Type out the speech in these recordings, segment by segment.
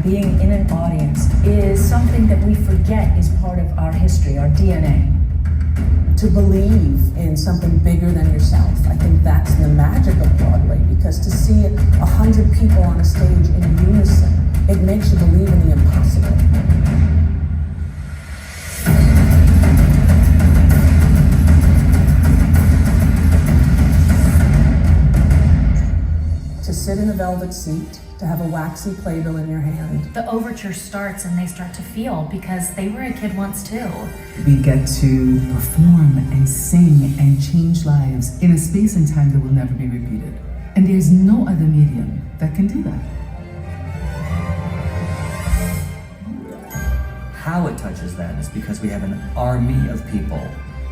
being in an audience is something that we forget is part of our history, our DNA. To believe in something bigger than yourself. I think that's the magic of Broadway, because to see 100 people on a stage in unison, it makes you believe in the impossible. To sit in a velvet seat, to have a waxy playbill in your hand. The overture starts and they start to feel, because they were a kid once too. We get to perform and sing and change lives in a space and time that will never be repeated. And there's no other medium that can do that. How it touches them is because we have an army of people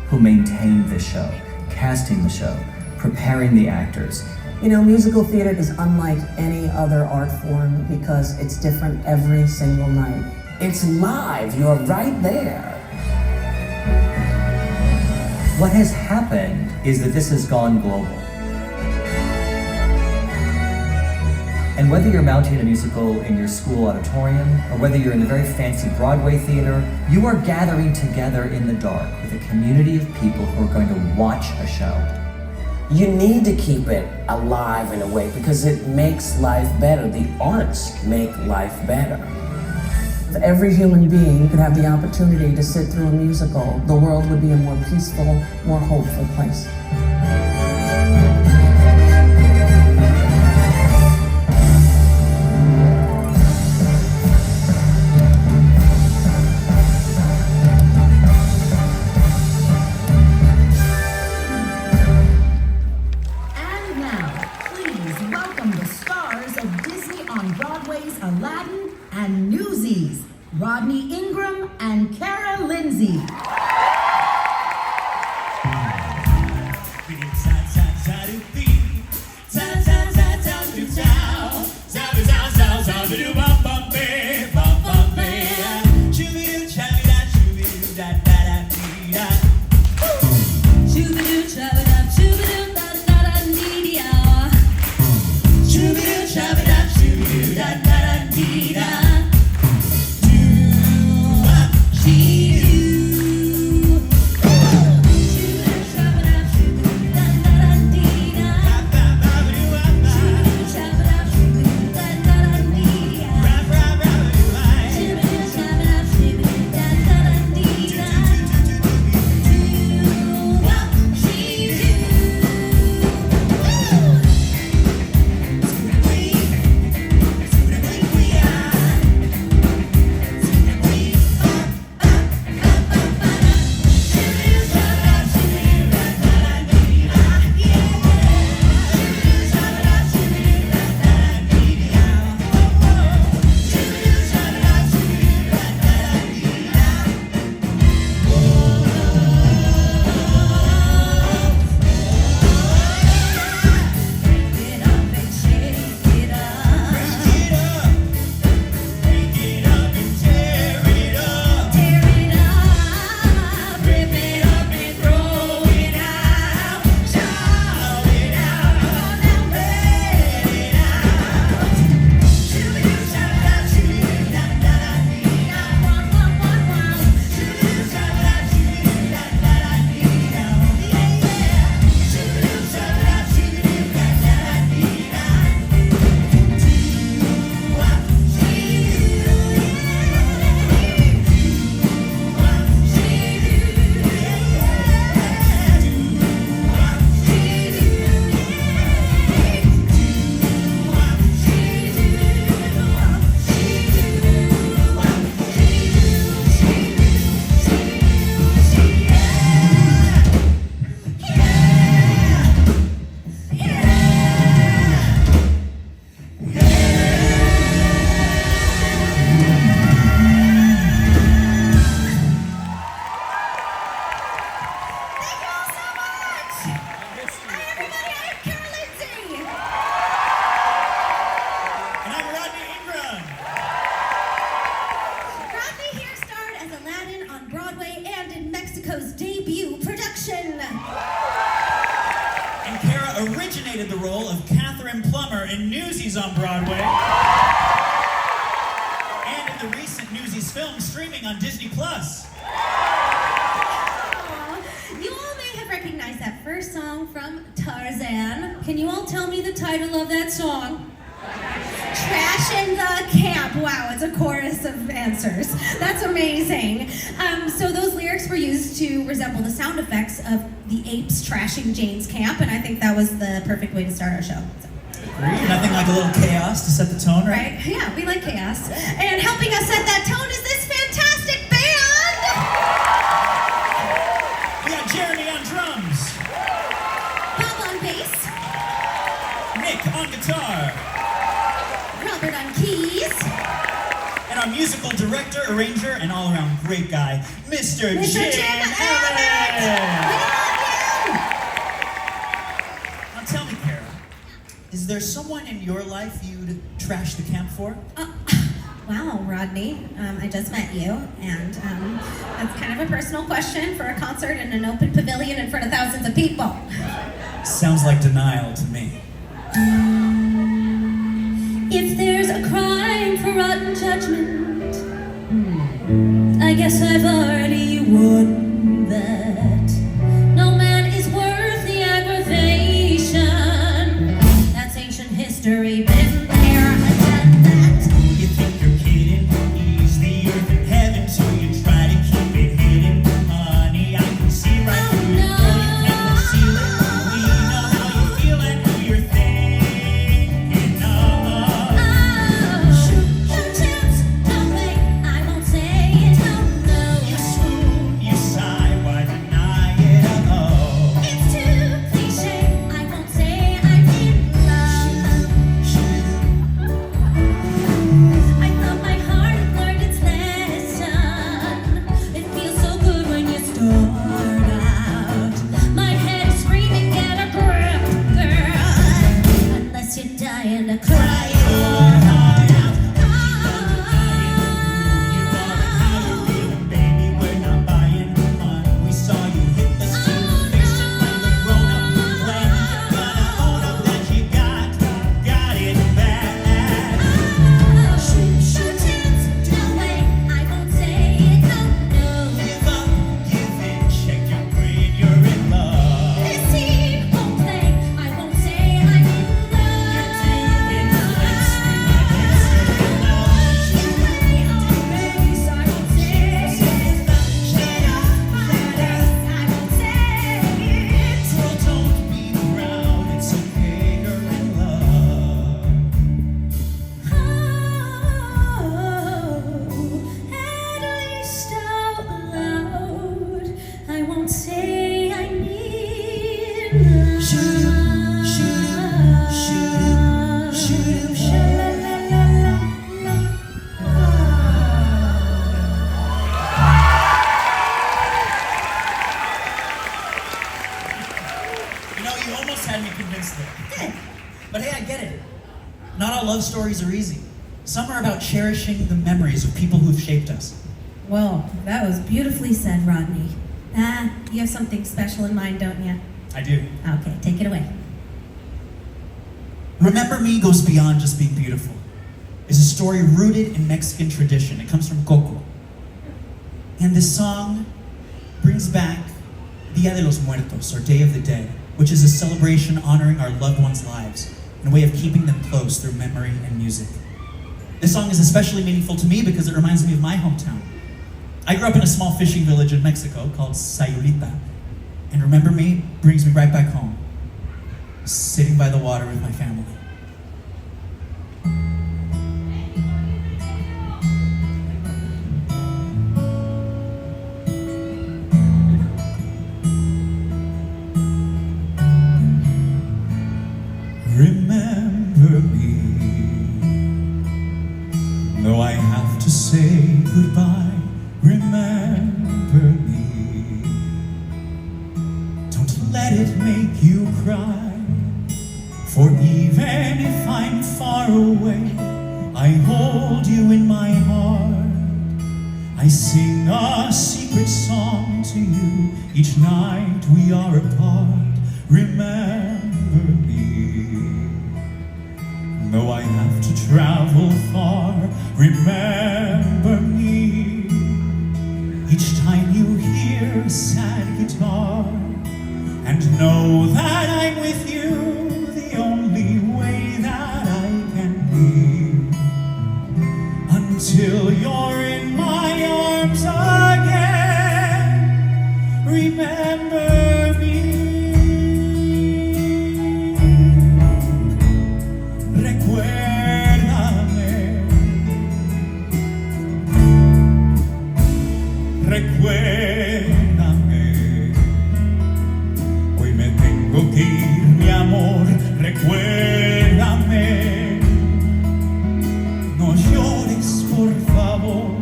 who maintain the show, casting the show, preparing the actors. You know, musical theater is unlike any other art form because it's different every single night. It's live, you're right there. What has happened is that this has gone global. And whether you're mounting a musical in your school auditorium, or whether you're in the very fancy Broadway theater, you are gathering together in the dark with a community of people who are going to watch a show. You need to keep it alive in a way because it makes life better. The arts make life better. If every human being could have the opportunity to sit through a musical, the world would be a more peaceful, more hopeful place. Broadway's Aladdin and Newsies, Rodney Ingram and Lindsay. Originated the role of Katherine Plumber in Newsies on Broadway. the recent Newsies film streaming on Disney Plus. You all may have recognized that first song from Tarzan. Can you all tell me the title of that song? Trash in the Camp. Wow, it's a chorus of answers. That's amazing. So those lyrics were used to resemble the sound effects of the apes trashing Jane's camp, and I think that was the perfect way to start our show. So. Agreed. Nothing like a little chaos to set the tone, right? Right? Yeah, we like chaos. And helping us set that tone is this fantastic band! We got Jeremy on drums, Bob on bass, Nick on guitar, Robert on keys, and our musical director, arranger, and all-around great guy, Mr. Mr. Jim Jim Abbott. Abbott! Now tell me, Kara, is there someone in your life you'd trash the camp for? Wow, Rodney, I just met you, and that's kind of a personal question for a concert in an open pavilion in front of thousands of people. Sounds like denial to me. If there's a crime for rotten judgment, I guess I've already won that. No man is worth the aggravation. That's ancient history, been there, I've done that. You think you're kidding? Ease the earth and heaven, so you try to keep it hidden. Honey, I can see right through you, girl, you can't conceal it. We know how you feel and who you're thinking of. Shoot your chance, don't wait, I won't say it, no, no. You swoon, you sigh, why deny it? Oh, It's too cliche, I won't say I'm in love. I thought my heart had learned its lesson. It feels so good when you start out. My head is screaming, get a grip, girl. Unless you're dying to cry your heart out. baby, we're not buying. We saw you hit the stupid fiction like a grown-up plan. Gotta own up that you got it bad. Shoot your chance, don't wait, I won't say it, no, no. Give up, give in, check your brain, you're in love. This scene won't play, I won't say I'm in love. You're doing this, we might get started now. You play on race, I won't say it. Get off my face, I won't say it. Girl, don't be proud, it's okay, you're in love. Oh, at least out loud, I won't say I need love. You know, you almost had me convinced there. But hey, I get it. Not all love stories are easy. Some are about cherishing the memories of people who've shaped us. Whoa, that was beautifully said, Rodney. You have something special in mind, don't you? I do. Okay, take it away. Remember Me goes beyond just being beautiful. It's a story rooted in Mexican tradition. It comes from Coco. And this song brings back Dia de los Muertos, or Day of the Dead, which is a celebration honoring our loved ones' lives and a way of keeping them close through memory and music. This song is especially meaningful to me because it reminds me of my hometown. I grew up in a small fishing village in Mexico called Sayulita, and Remember Me brings me right back home, sitting by the water with my family. Remember me, though I have to say goodbye. Remember me, don't let it make you cry. For even if I'm far away, I hold you in my heart. I sing a secret song to you each night we are apart. Remember me, though I have to travel far. Remember recuérdame. Hoy me tengo que ir, mi amor, recuérdame. No llores, por favor,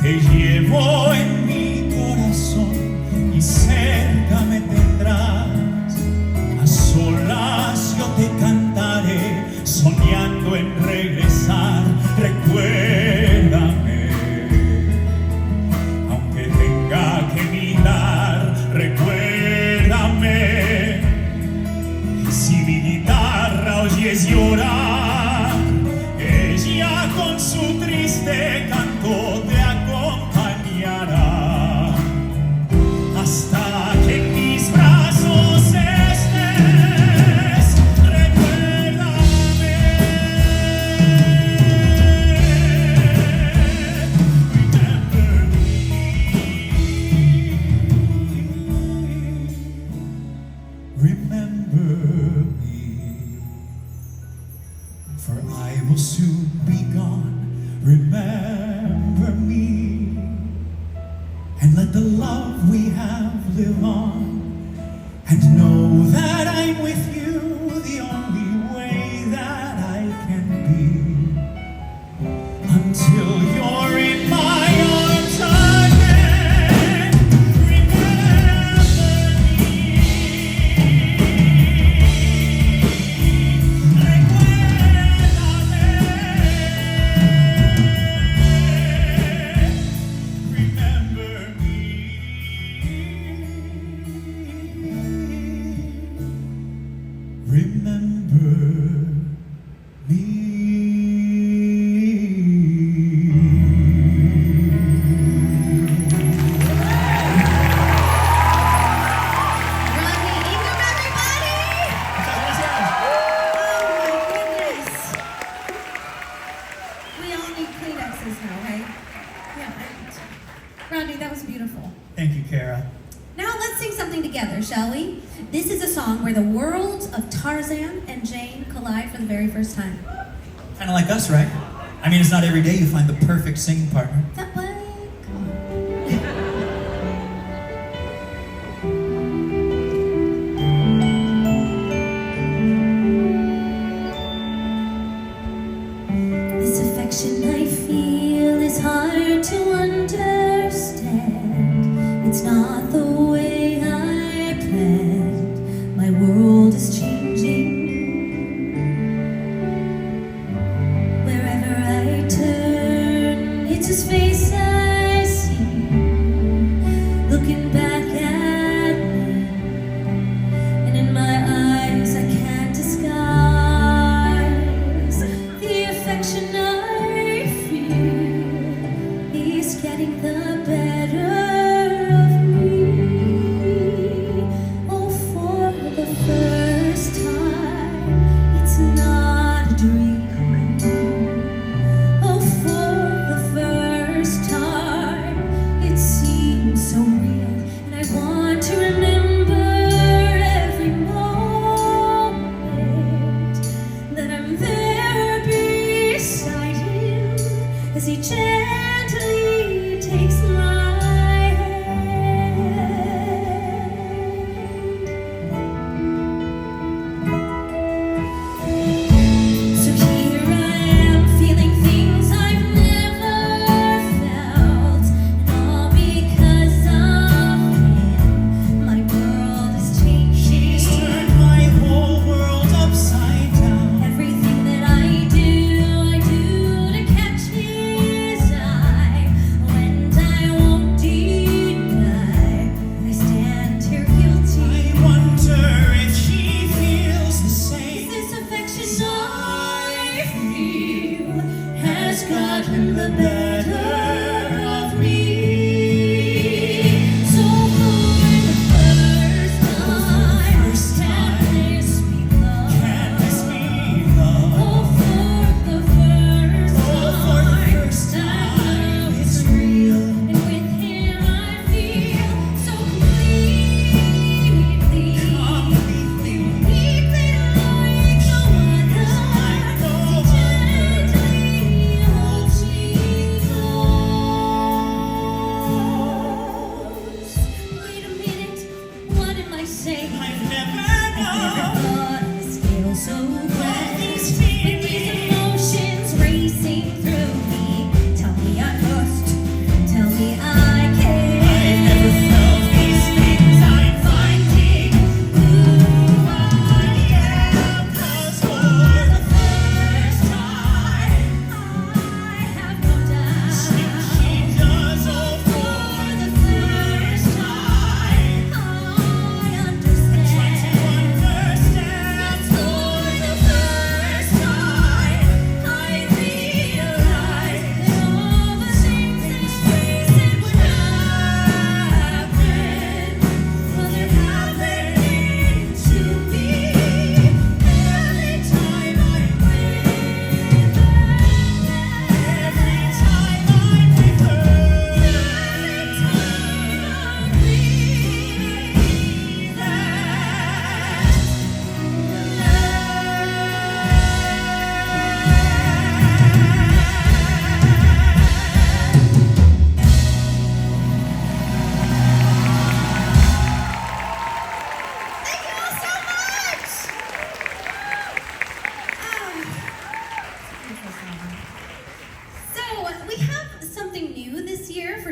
te llevo en mi corazón y cerca me tendrás. A solas yo te cantaré, soñando en regresar. Recuérdame, aunque tenga que mirar. Recuérdame, si mi guitarra oyes llorar, ella con su triste canto te acompañará hasta que en mis brazos estés. Recuérdame, remember me, for I will soon be gone. Remember me, and let the love we have live on, and know that I'm with you the only way that I can be, until you're in my arms again. Remember me, remember me, remember Rodney Ingram, everybody! Oh my goodness. We all need Kleenexes now, right? Yeah. Rodney, that was beautiful. Thank you, Kara. Now let's sing something together, shall we? This is a song where the worlds of Tarzan and Jane collide for the very first time. Kind of like us, right? I mean, it's not every day you find the perfect singing partner. That way. This affection I feel is hard to understand. It's not the way I planned. My world is changing. Wherever I turn, it's his face I see. Looking back at me, and in my eyes I can't disguise the affection I feel. He's getting the better of me. Oh, for the first time, it's not a dream. Oh, for the first time, it seems so real, and I want to remember every moment that I'm there beside him as he gently takes my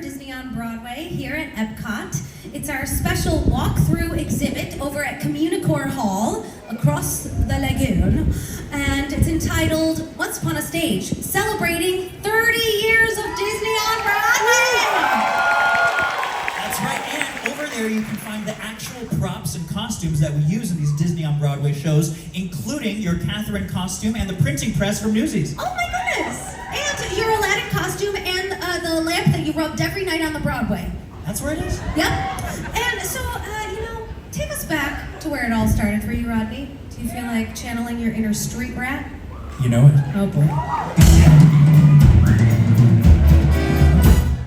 Disney On Broadway here at EPCOT. It's our special walkthrough exhibit over at Communicore Hall across the lagoon. And it's entitled Once Upon a Stage, celebrating 30 years of Disney on Broadway! That's right, and over there you can find the actual props and costumes that we use in these Disney on Broadway shows, including your Katherine costume and the printing press from Newsies. Oh my goodness! And your Aladdin costume and the lamp that you rubbed every night on the Broadway. That's where it is? Yep. And so, take us back to where it all started for you, Rodney. Do you feel like channeling your inner street rat? You know it. Oh boy.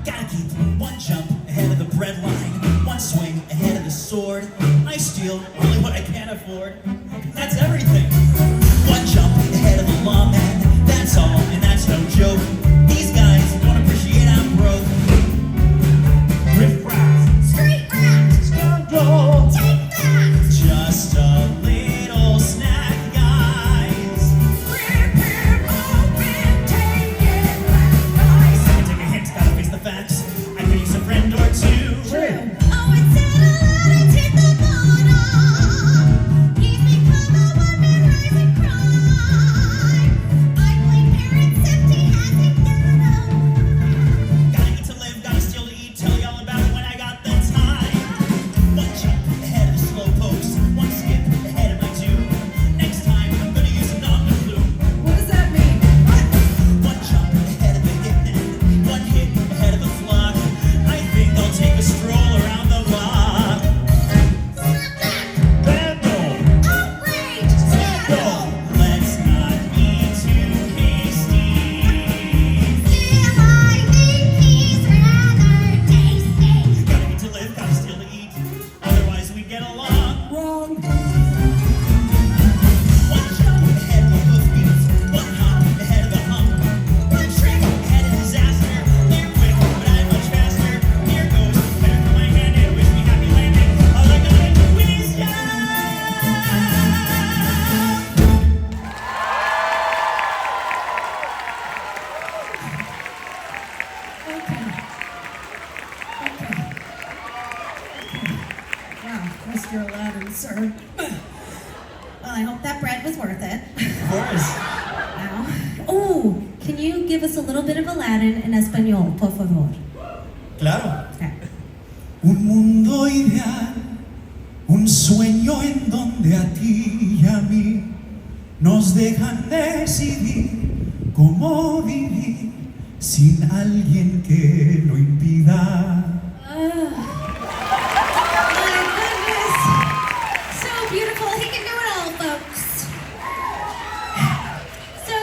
Gotta keep one jump ahead of the bread line, one swing ahead of the sword. I steal only what I can afford. That's everything. One jump ahead of the lawman. That's all, and that's no joke. These guys don't appreciate our growth. Riff raff. Street rat! Scoundrel. Take that! Just a little snack, guys. Rip him open, take it back, guys. I take a hint, gotta face the facts. I could use a friend or two. True. Oh, it's Aladdin, hit the bottom. He's become a one-man rising crime. I blame parents if he hasn't got 'em. Gotta eat to live, gotta steal to eat. Tell y'all about it when I got the time. One jump ahead of the slow pokes. One skip ahead of my two. Next time I'm gonna use a nominal clue. What does that mean? One jump ahead of the hitman. One hit ahead of the flock. I think they'll take a stroll around the block. Stop that! Vandal! Outrage! Scandal! Let's not be too hasty. Still, I think he's rather tasty. Gotta eat to live, gotta steal to eat. Otherwise we get along. Wrong. One jump ahead of the hoofbeats. One hop ahead of the hump. One trick ahead of disaster. They're quick, but I'm much faster. Here goes. Better put my hand in. Wish me happy landing. All I gotta do is jump. Wow, Mr. Aladdin, sir. Well, I hope that bread was worth it. Of course. Wow. Oh, can you give us a little bit of Aladdin in Espanol, por favor? Claro. Okay. Un mundo ideal, un sueño en donde a ti y a mí nos dejan decidir cómo vivir sin alguien que lo impida. My goodness. So beautiful. He can do it all, folks. So,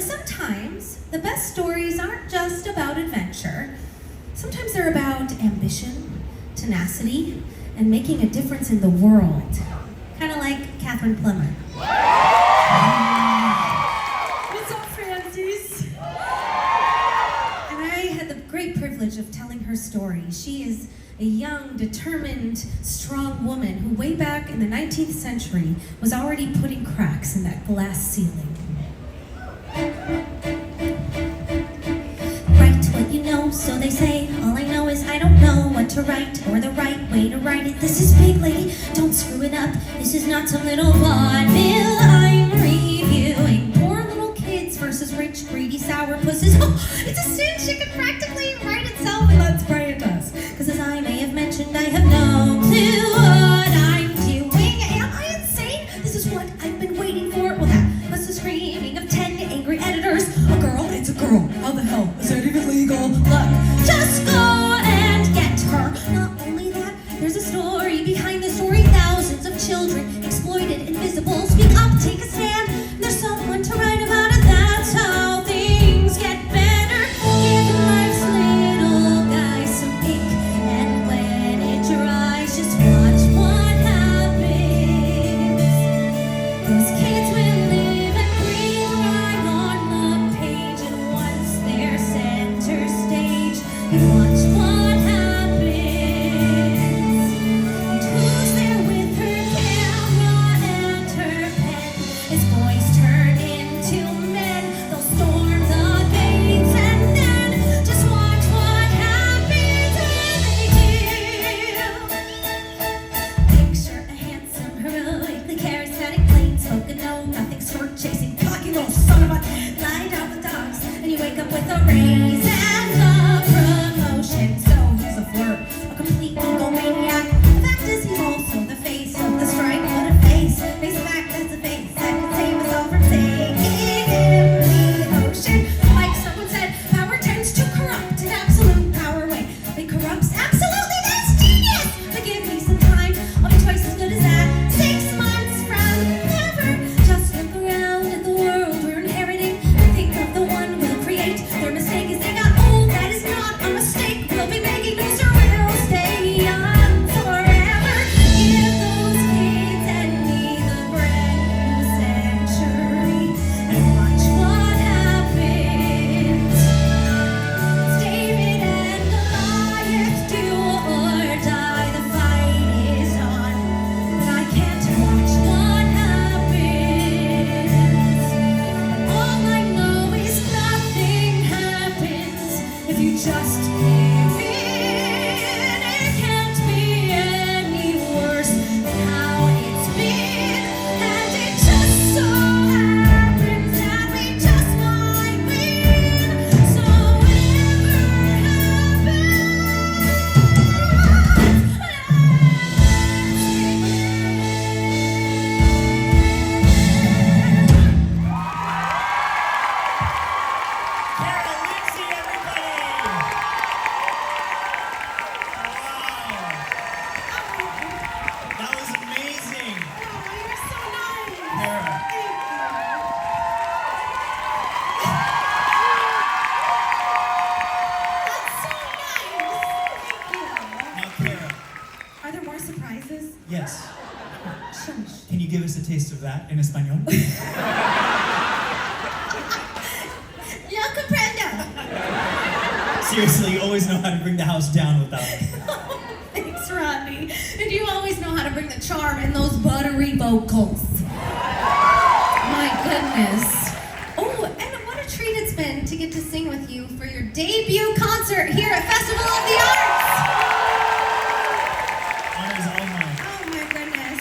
sometimes the best stories aren't just about adventure. Sometimes they're about ambition, tenacity, and making a difference in the world. Kind of like Katherine Plumber. What's up, Frances? And I had the great privilege of telling her story. She is a young, determined, strong woman who way back in the 19th century was already putting cracks in that glass ceiling. Write what you know, so they say. All I know is I don't know what to write or the right way to write it. This is big, lady, don't screw it up. This is not some little vaudeville I'm reviewing. Poor little kids versus rich, greedy sourpusses. Oh, it's a cinch, it could practically write itself, and let's pray it does. Because as I may have mentioned, I have no clue what I'm doing. Am I insane? This is what I've been waiting for. Well, that was the screaming of 10 angry editors. A girl, it's a girl. How the hell is that even legal? Look, just go and get her. Not only that, there's a story behind the story. Thousands of children exploited, invisible. Speak up, take a stand. There's someone to write about it. That's how things get better. Give life's little guy some ink, and when it dries, just watch what happens. Those kids will live and breathe right on the page, and once they're center stage, you watch what happens. And who's there with her camera and her pen? As boys turn into men, they'll storm the gates, and then just watch what you just came in. It can't be any worse than how it's been. And it just so happens that we just might win. So whatever Kara, Lindsay, everybody! Wow. That was amazing. Oh, you're so nice. Kara. That's so nice. Thank you. Now, Kara. Are there more surprises? Yes. Shush. Can you give us a taste of that in Espanol? No comprendo. Seriously, you always know how to bring the house down with that one. Thanks, Rodney. And you always know how to bring the charm in those buttery vocals. My goodness. Oh, and what a treat it's been to get to sing with you for your debut concert here at Festival of the Arts. Honor's all mine. Oh my goodness.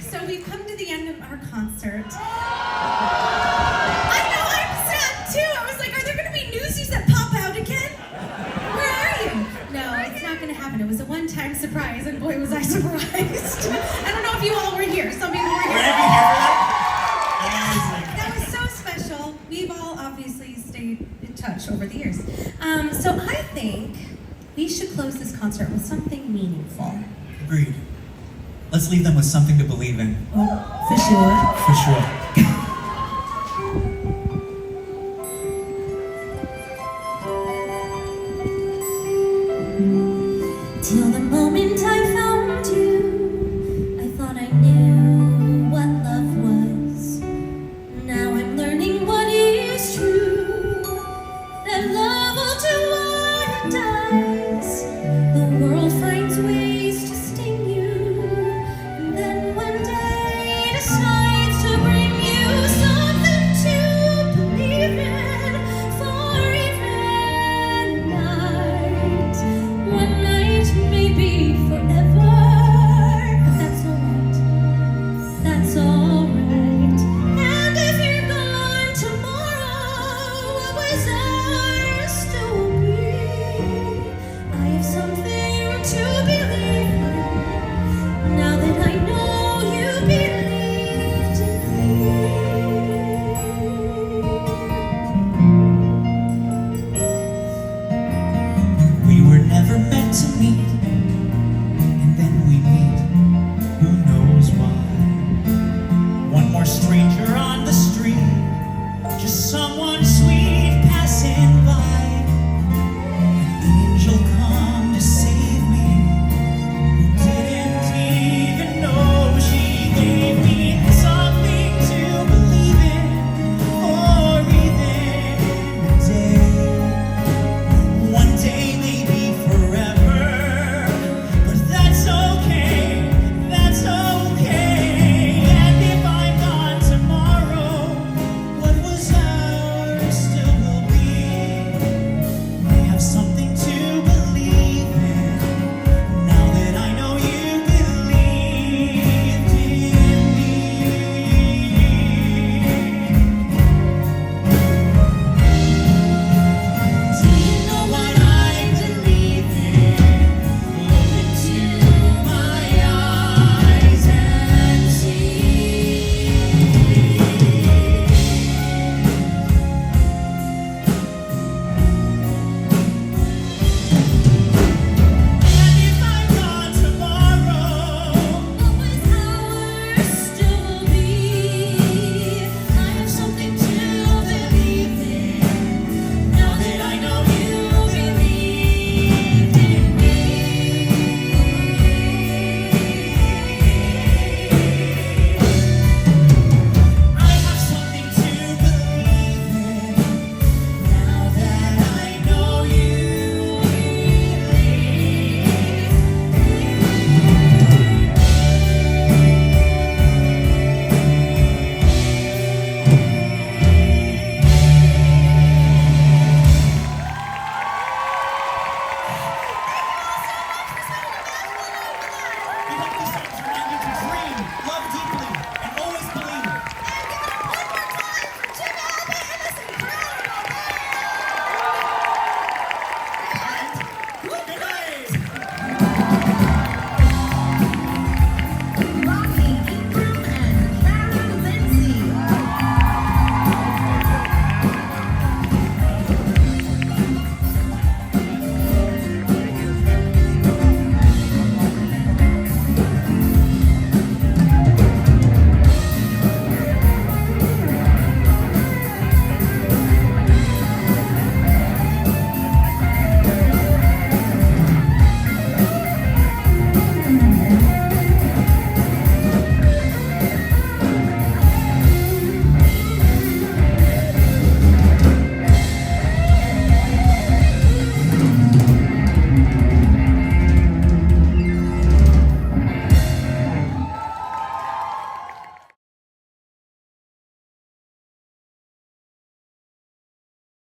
So we've come to the end of our concert. I know, I'm sad too. I was like, are there going to be Newsies that pop out again? Where are you? No, it's not going to happen. It was a one-time surprise, and boy, was I surprised. I don't know if you all were here. Some people were here. That was so special. We've all obviously stayed in touch over the years. So I think we should close this concert with something meaningful. Agreed. Let's leave them with something to believe in. Oh, for sure. For sure. Till the moment I found